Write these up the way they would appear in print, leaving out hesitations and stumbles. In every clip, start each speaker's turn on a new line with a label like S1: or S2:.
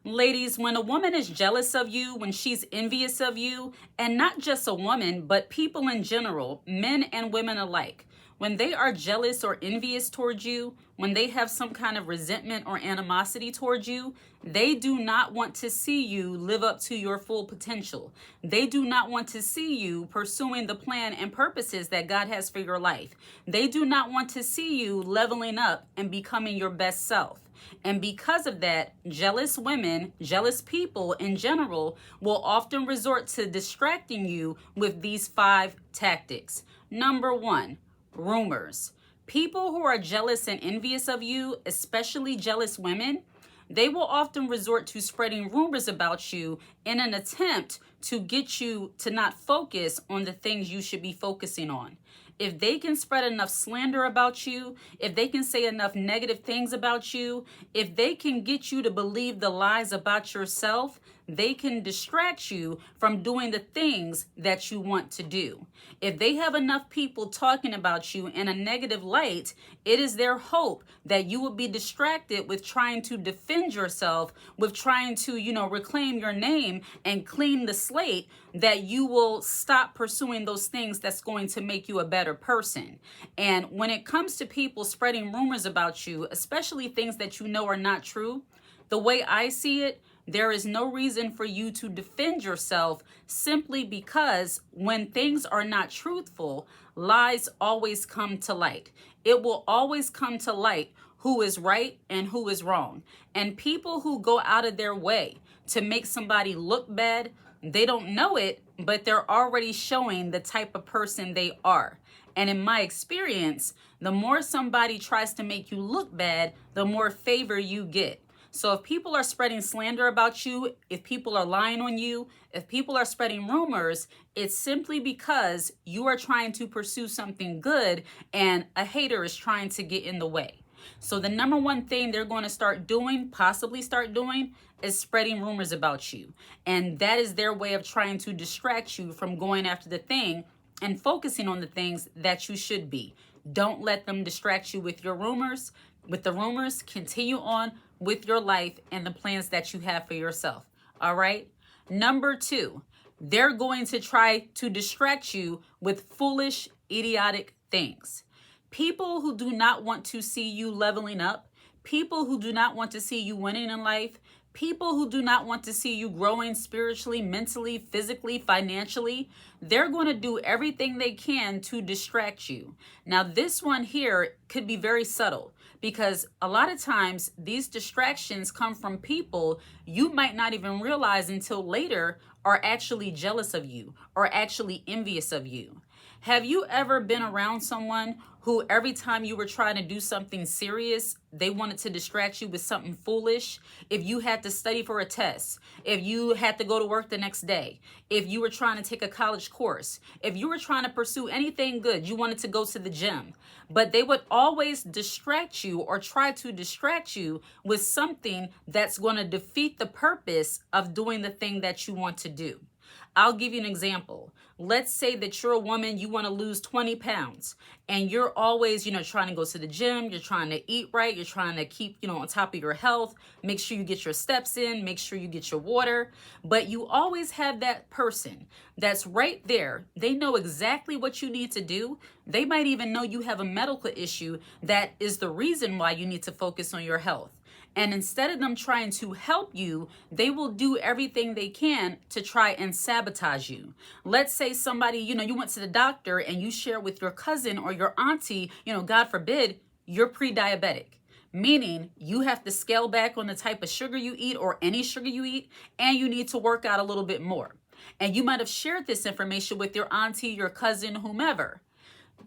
S1: Ladies, when a woman is jealous of you, when she's envious of you, and not just a woman, but people in general, men and women alike, when they are jealous or envious towards you, when they have some kind of resentment or animosity towards you, they do not want to see you live up to your full potential. They do not want to see you pursuing the plan and purposes that God has for your life. They do not want to see you leveling up and becoming your best self. And because of that, jealous women, jealous people in general, will often resort to distracting you with these 5 tactics. Number 1, rumors. People who are jealous and envious of you, especially jealous women, they will often resort to spreading rumors about you in an attempt to get you to not focus on the things you should be focusing on. If they can spread enough slander about you, if they can say enough negative things about you, if they can get you to believe the lies about yourself, they can distract you from doing the things that you want to do. If they have enough people talking about you in a negative light, it is their hope that you will be distracted with trying to defend yourself, with trying to, reclaim your name and clean the slate, that you will stop pursuing those things that's going to make you a better person. And when it comes to people spreading rumors about you, especially things that you know are not true, the way I see it, there is no reason for you to defend yourself, simply because when things are not truthful, lies always come to light. It will always come to light who is right and who is wrong. And people who go out of their way to make somebody look bad, they don't know it, but they're already showing the type of person they are. And in my experience, the more somebody tries to make you look bad, the more favor you get. So if people are spreading slander about you, if people are lying on you, if people are spreading rumors, it's simply because you are trying to pursue something good and a hater is trying to get in the way. So the number one thing they're going to possibly start doing, is spreading rumors about you. And that is their way of trying to distract you from going after the thing and focusing on the things that you should be. Don't let them distract you with your rumors. With the rumors, continue on with your life and the plans that you have for yourself. All right. Number 2, they're going to try to distract you with foolish, idiotic things. People who do not want to see you leveling up, people who do not want to see you winning in life, people who do not want to see you growing spiritually, mentally, physically, financially, they're going to do everything they can to distract you. Now, this one here could be very subtle, because a lot of times these distractions come from people you might not even realize until later are actually jealous of you or actually envious of you. Have you ever been around someone who every time you were trying to do something serious, they wanted to distract you with something foolish? If you had to study for a test, if you had to go to work the next day, if you were trying to take a college course, if you were trying to pursue anything good, you wanted to go to the gym, but they would always distract you or try to distract you with something that's going to defeat the purpose of doing the thing that you want to do. I'll give you an example. Let's say that you're a woman, you want to lose 20 pounds and you're always, trying to go to the gym, you're trying to eat right, you're trying to keep, on top of your health, make sure you get your steps in, make sure you get your water, but you always have that person that's right there. They know exactly what you need to do. They might even know you have a medical issue that is the reason why you need to focus on your health. And instead of them trying to help you, they will do everything they can to try and sabotage you. Let's say somebody, you went to the doctor and you share with your cousin or your auntie, God forbid, you're pre-diabetic. Meaning you have to scale back on the type of sugar you eat or any sugar you eat, and you need to work out a little bit more. And you might have shared this information with your auntie, your cousin, whomever.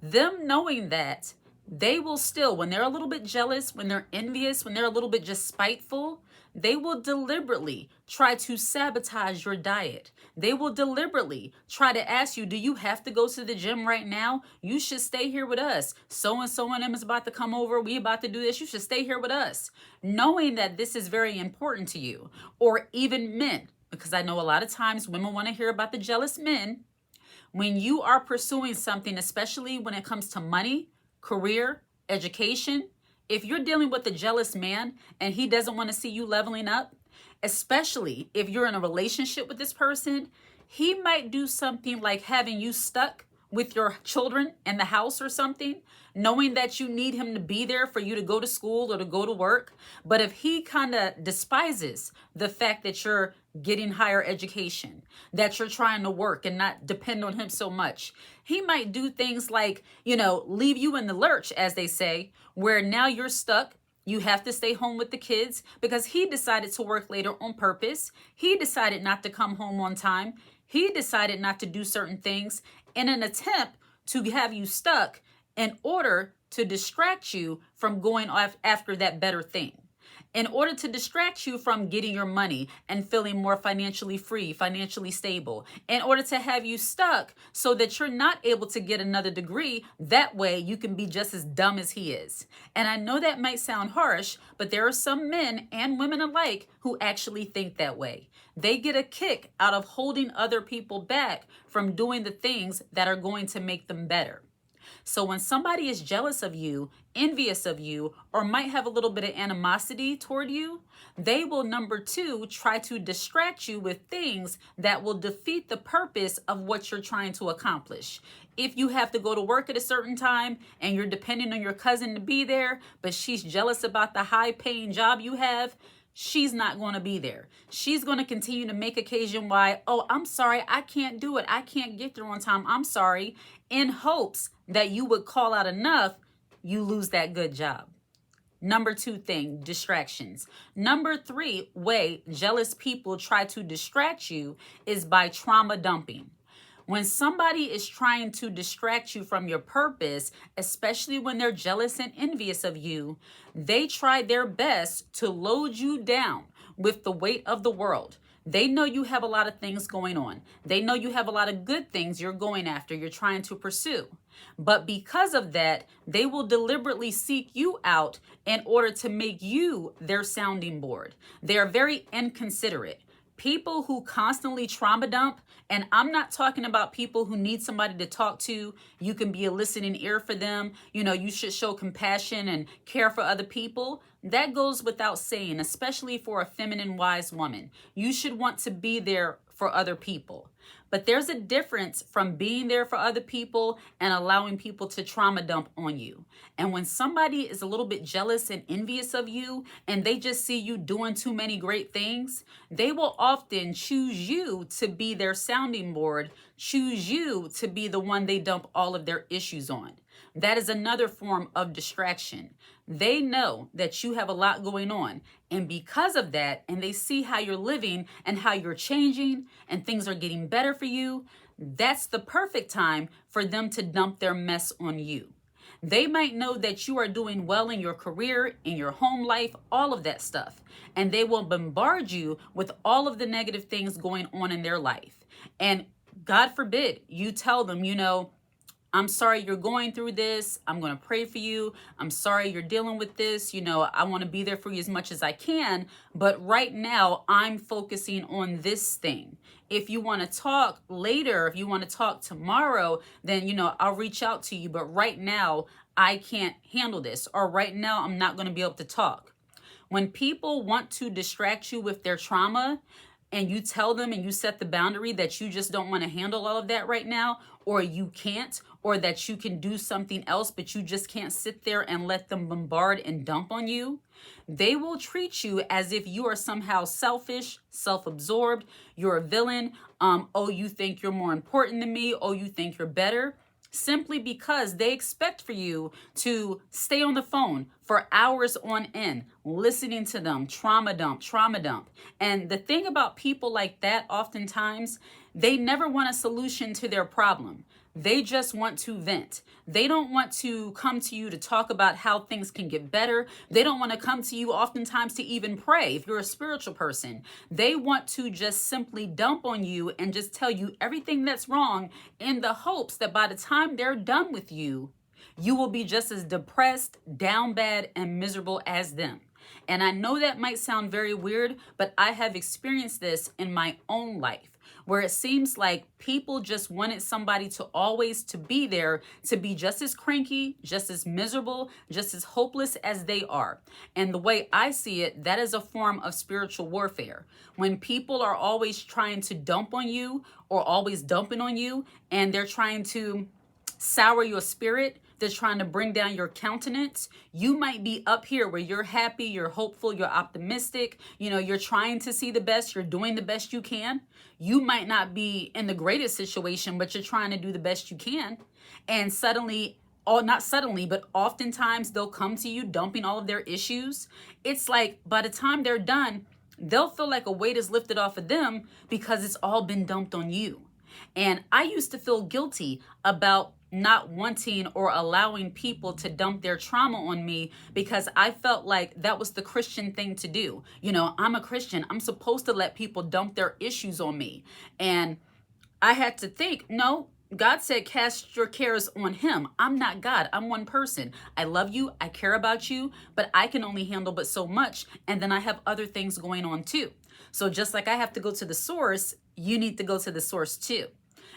S1: Them knowing that, they will still, when they're a little bit jealous, when they're envious, when they're a little bit just spiteful, they will deliberately try to sabotage your diet. They will deliberately try to ask you, do you have to go to the gym right now? You should stay here with us. So-and-so and them is about to come over. We about to do this. You should stay here with us. Knowing that this is very important to you. Or even men, because I know a lot of times women want to hear about the jealous men. When you are pursuing something, especially when it comes to money, career, education, if you're dealing with a jealous man and he doesn't want to see you leveling up, especially if you're in a relationship with this person. He might do something like having you stuck with your children in the house or something, knowing that you need him to be there for you to go to school or to go to work. But if he kind of despises the fact that you're getting higher education, that you're trying to work and not depend on him so much, he might do things like, leave you in the lurch, as they say, where now you're stuck. You have to stay home with the kids because he decided to work later on purpose. He decided not to come home on time. He decided not to do certain things in an attempt to have you stuck in order to distract you from going off after that better thing, in order to distract you from getting your money and feeling more financially free, financially stable, in order to have you stuck so that you're not able to get another degree. That way you can be just as dumb as he is. And I know that might sound harsh, but there are some men and women alike who actually think that way. They get a kick out of holding other people back from doing the things that are going to make them better. So when somebody is jealous of you, envious of you, or might have a little bit of animosity toward you, they will, number two, try to distract you with things that will defeat the purpose of what you're trying to accomplish. If you have to go to work at a certain time and you're depending on your cousin to be there, but she's jealous about the high-paying job you have, she's not going to be there. She's going to continue to make occasion why, oh, I'm sorry, I can't do it. I can't get there on time. I'm sorry, in hopes that you would call out enough, you lose that good job. Number two thing, distractions. Number three way jealous people try to distract you is by trauma dumping. When somebody is trying to distract you from your purpose, especially when they're jealous and envious of you, they try their best to load you down with the weight of the world. They know you have a lot of things going on. They know you have a lot of good things you're going after, you're trying to pursue. But because of that, they will deliberately seek you out in order to make you their sounding board. They are very inconsiderate. People who constantly trauma dump, and I'm not talking about people who need somebody to talk to. You can be a listening ear for them. You should show compassion and care for other people. That goes without saying, especially for a feminine, wise woman. You should want to be there for other people. But there's a difference from being there for other people and allowing people to trauma dump on you. And when somebody is a little bit jealous and envious of you and they just see you doing too many great things, they will often choose you to be their sounding board, choose you to be the one they dump all of their issues on. That is another form of distraction. They know that you have a lot going on. And because of that, and they see how you're living and how you're changing and things are getting better for you, that's the perfect time for them to dump their mess on you. They might know that you are doing well in your career, in your home life, all of that stuff. And they will bombard you with all of the negative things going on in their life. And God forbid you tell them, I'm sorry you're going through this. I'm going to pray for you. I'm sorry you're dealing with this. I want to be there for you as much as I can. But right now, I'm focusing on this thing. If you want to talk later, if you want to talk tomorrow, then, I'll reach out to you. But right now, I can't handle this. Or right now, I'm not going to be able to talk. When people want to distract you with their trauma, and you tell them and you set the boundary that you just don't want to handle all of that right now, or you can't, or that you can do something else, but you just can't sit there and let them bombard and dump on you, they will treat you as if you are somehow selfish, self-absorbed, you're a villain, you think you're more important than me, you think you're better. Simply because they expect for you to stay on the phone for hours on end, listening to them, trauma dump. And the thing about people like that, oftentimes, they never want a solution to their problem. They just want to vent. They don't want to come to you to talk about how things can get better. They don't want to come to you oftentimes to even pray if you're a spiritual person. They want to just simply dump on you and just tell you everything that's wrong in the hopes that by the time they're done with you, you will be just as depressed, down bad, and miserable as them. And I know that might sound very weird, but I have experienced this in my own life, where it seems like people just wanted somebody to always to be there, to be just as cranky, just as miserable, just as hopeless as they are. And the way I see it, that is a form of spiritual warfare. When people are always trying to dump on you or always dumping on you, and they're trying to sour your spirit, they're trying to bring down your countenance. You might be up here where you're happy, you're hopeful, you're optimistic, you're trying to see the best, you're doing the best you can. You might not be in the greatest situation, but you're trying to do the best you can. And suddenly, or not suddenly, but oftentimes they'll come to you dumping all of their issues. It's like by the time they're done, they'll feel like a weight is lifted off of them because it's all been dumped on you. And I used to feel guilty about not wanting or allowing people to dump their trauma on me because I felt like that was the Christian thing to do. I'm a Christian. I'm supposed to let people dump their issues on me. And I had to think, no, God said, cast your cares on him. I'm not God. I'm one person. I love you. I care about you, but I can only handle but so much. And then I have other things going on too. So just like I have to go to the source, you need to go to the source too.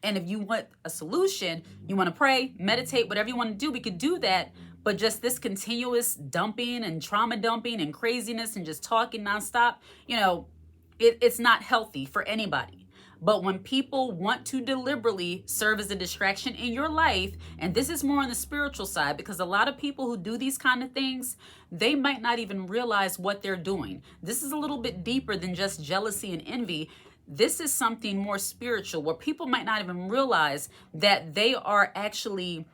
S1: And if you want a solution, you want to pray, meditate, whatever you want to do, we could do that. But just this continuous dumping and trauma dumping and craziness and just talking nonstop, it's not healthy for anybody. But when people want to deliberately serve as a distraction in your life, and this is more on the spiritual side, because a lot of people who do these kind of things, they might not even realize what they're doing. This is a little bit deeper than just jealousy and envy. This is something more spiritual where people might not even realize that they are actually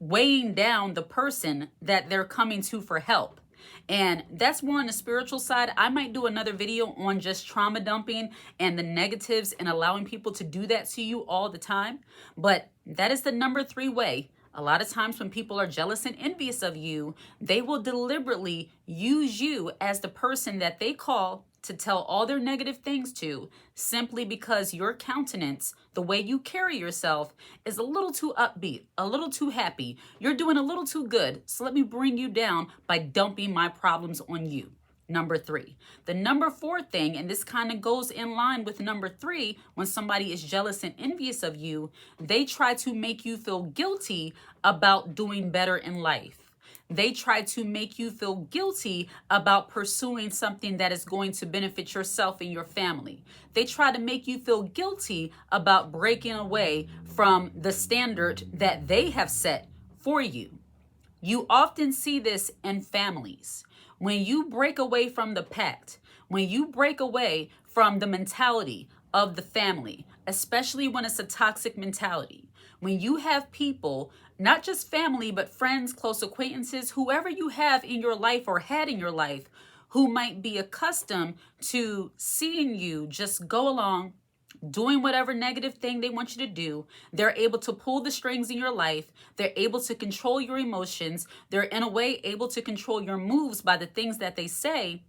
S1: weighing down the person that they're coming to for help. And that's more on the spiritual side. I might do another video on just trauma dumping and the negatives and allowing people to do that to you all the time. But that is the number 3 way. A lot of times when people are jealous and envious of you, they will deliberately use you as the person that they call to tell all their negative things to, simply because your countenance, the way you carry yourself, is a little too upbeat, a little too happy. You're doing a little too good. So let me bring you down by dumping my problems on you. Number 3. The number 4 thing, and this kind of goes in line with number 3, when somebody is jealous and envious of you, they try to make you feel guilty about doing better in life. They try to make you feel guilty about pursuing something that is going to benefit yourself and your family. They try to make you feel guilty about breaking away from the standard that they have set for you. You often see this in families. When you break away from the pact, when you break away from the mentality of the family, especially when it's a toxic mentality, when you have people, not just family, but friends, close acquaintances, whoever you have in your life or had in your life, who might be accustomed to seeing you just go along, doing whatever negative thing they want you to do. They're able to pull the strings in your life. They're able to control your emotions. They're in a way able to control your moves by the things that they say.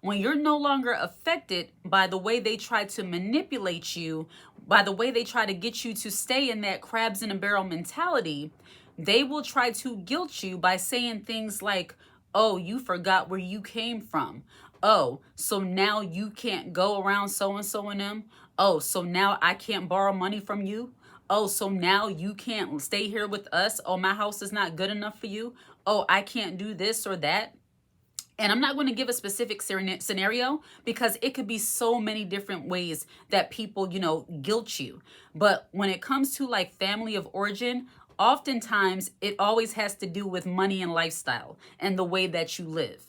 S1: When you're no longer affected by the way they try to manipulate you, by the way they try to get you to stay in that crabs in a barrel mentality, they will try to guilt you by saying things like, oh, you forgot where you came from. Oh, so now you can't go around so-and-so and them. Oh, so now I can't borrow money from you. Oh, so now you can't stay here with us. Oh, my house is not good enough for you. Oh, I can't do this or that. And I'm not going to give a specific scenario because it could be so many different ways that people, guilt you. But when it comes to like family of origin, oftentimes it always has to do with money and lifestyle and the way that you live.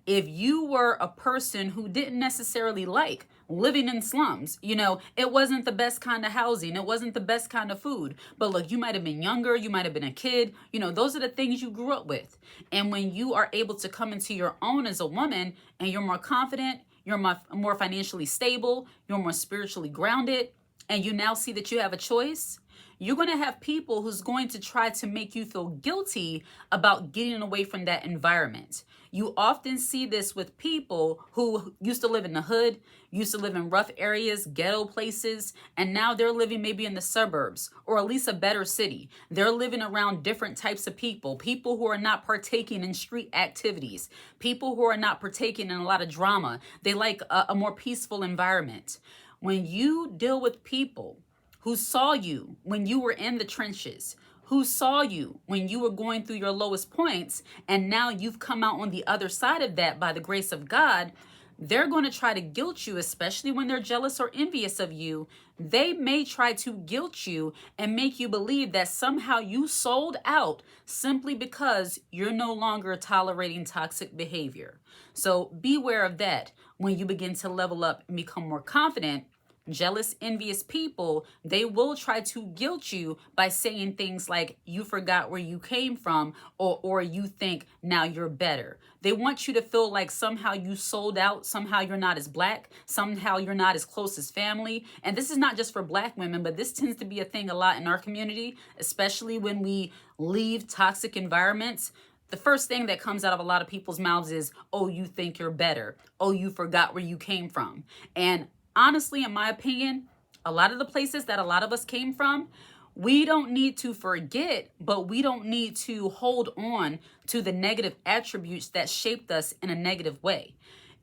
S1: If you were a person who didn't necessarily like living in slums, it wasn't the best kind of housing, it wasn't the best kind of food, but look, you might have been younger, you might have been a kid, those are the things you grew up with. And when you are able to come into your own as a woman and you're more confident, you're more financially stable, you're more spiritually grounded, and you now see that you have a choice, You're going to have people who's going to try to make you feel guilty about getting away from that environment. You often see this with people who used to live in the hood, used to live in rough areas, ghetto places, and now they're living maybe in the suburbs or at least a better city. They're living around different types of people, people who are not partaking in street activities, people who are not partaking in a lot of drama. They like a more peaceful environment. When you deal with people who saw you when you were in the trenches, who saw you when you were going through your lowest points, and now you've come out on the other side of that by the grace of God, they're going to try to guilt you, especially when they're jealous or envious of you. They may try to guilt you and make you believe that somehow you sold out simply because you're no longer tolerating toxic behavior. So beware of that when you begin to level up and become more confident. Jealous, envious people, they will try to guilt you by saying things like you forgot where you came from, or you think now you're better. They want you to feel like somehow you sold out, somehow you're not as black, somehow you're not as close as family. And this is not just for black women, but this tends to be a thing a lot in our community, especially when we leave toxic environments. The first thing that comes out of a lot of people's mouths is, oh, you think you're better. Oh, you forgot where you came from. And honestly, in my opinion, a lot of the places that a lot of us came from, we don't need to forget, but we don't need to hold on to the negative attributes that shaped us in a negative way.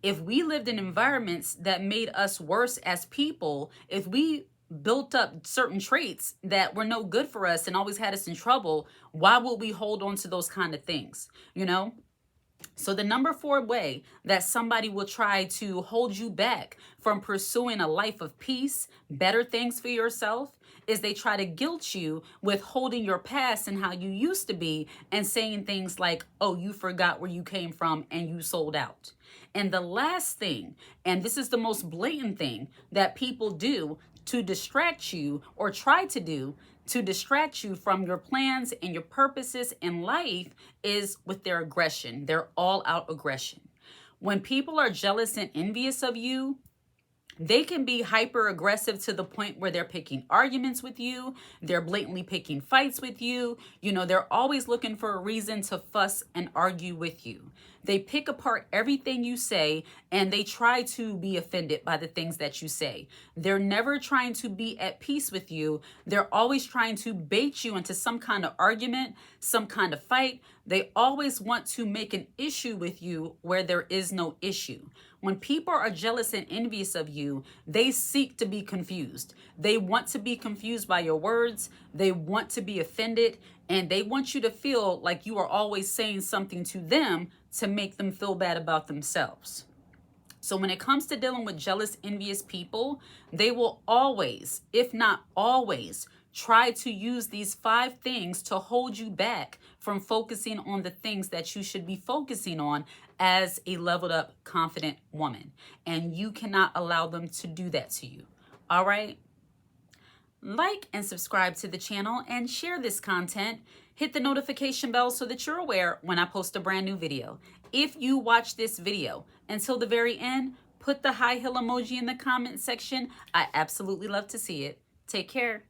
S1: If we lived in environments that made us worse as people, if we built up certain traits that were no good for us and always had us in trouble, why would we hold on to those kind of things, you know? So the number 4 way that somebody will try to hold you back from pursuing a life of peace, better things for yourself, is they try to guilt you with holding your past and how you used to be and saying things like, oh, you forgot where you came from and you sold out. And the last thing, and this is the most blatant thing that people do to distract you or try to do to distract you from your plans and your purposes in life, is with their aggression, their all-out aggression. When people are jealous and envious of you, they can be hyper aggressive to the point where they're picking arguments with you. They're blatantly picking fights with you. You know, they're always looking for a reason to fuss and argue with you. They pick apart everything you say and they try to be offended by the things that you say. They're never trying to be at peace with you. They're always trying to bait you into some kind of argument, some kind of fight. They always want to make an issue with you where there is no issue. When people are jealous and envious of you, they seek to be confused. They want to be confused by your words. They want to be offended, and they want you to feel like you are always saying something to them to make them feel bad about themselves. So when it comes to dealing with jealous, envious people, they will always, if not always, try to use these 5 things to hold you back from focusing on the things that you should be focusing on as a leveled up, confident woman. And you cannot allow them to do that to you. All right? Like and subscribe to the channel and share this content. Hit the notification bell so that you're aware when I post a brand new video. If you watch this video until the very end, put the high heel emoji in the comment section. I absolutely love to see it. Take care.